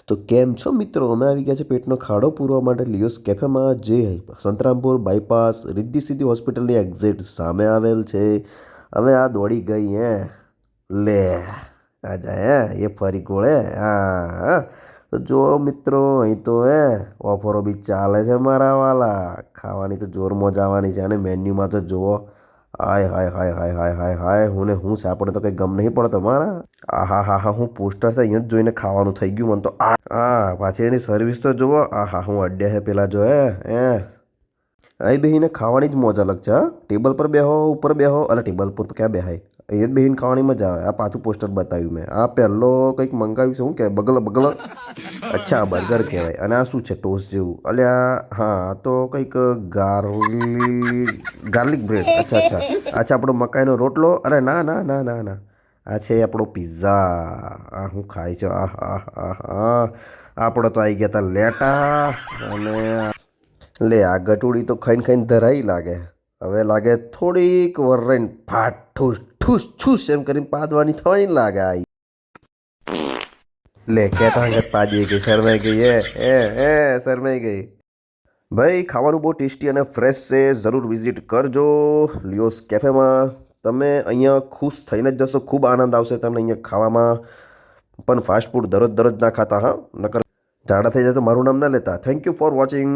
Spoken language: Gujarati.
તો કેમ છો મિત્રો? અમે આવી ગયા છે પેટનો ખાડો પૂરવા માટે લિયોસ કેફેમાં, જે સંતરામપુર બાયપાસ રિદ્ધિ સિદ્ધિ હોસ્પિટલની એક્ઝેક્ટ સામે આવેલ છે. હવે આ દોડી ગઈ લે આજા એ ફરી ગોળે હા. તો જો મિત્રો, અહીં તો ઓફરો બી ચાલે છે મારા વાલા. ખાવાની તો જોર મોજ આવવાની છે. અને મેન્યુમાં તો જુઓ, હાય હાય હાય હાય હાય હાય હાય, હું ને હું છે, આપણે તો કંઈ ગમ નહીં પડતો મારા. આહા હા હા, હું પોસ્ટર છે અહીંયા જ જોઈને ખાવાનું થઈ ગયું મને તો. હા, પાછી એની સર્વિસ તો જુઓ. આહા, હું અડ્ડે હે પેલા જો અહીં બેહીને ખાવાની જ મોજ અલગ છે. હા, ટેબલ પર બેહો, ઉપર બેહો, અને ટેબલ પર ક્યાં બેહાય, અહીંયા જ બેહીને ખાવાની મજા આવે. આ પાછું પોસ્ટર બતાવ્યું મેં. આ પહેલો કંઈક મંગાવ્યું છે, શું કે બગલ બગલ. અચ્છા, બર્ગર કહેવાય. અને આ શું છે? ટોસ્ટ જેવું. અલ્યા હા, આ તો કંઈક ગાર્લિક બ્રેડ. અચ્છા અચ્છા અચ્છા, આપણો મકાઈનો રોટલો. અરે ના ના ના ના ના, આ છે આપણો પિઝા. આ હું ખાય છે? આહ આહ આહ આહ. આપણે તો આવી ગયા હતા લેટા. અને લે, આ ગટુડી તો ખાઈને ખાઈને ધરાઈ લાગે. હવે લાગે થોડીક વર રહીને ફાટ ઠૂસ ઠૂસ ઠૂસ એમ કરીને પાદવાની થવાની લાગે. આ લે, કહેતા હંગત પાદી ગઈ, શરમાઈ ગઈ શરમાઈ ગઈ. ભાઈ, ખાવાનું બહુ ટેસ્ટી અને ફ્રેશ છે. જરૂર વિઝિટ કરજો લિયોસ કેફેમાં. તમે અહીંયા ખુશ થઈને જ જશો. ખૂબ આનંદ આવશે તમને અહીંયા ખાવામાં. પણ ફાસ્ટ ફૂડ દરરોજ દરરોજ ના ખાતા, હા, નકર ઝાડા થઈ જાય તો મારું નામ ના લેતા. Thank you for watching.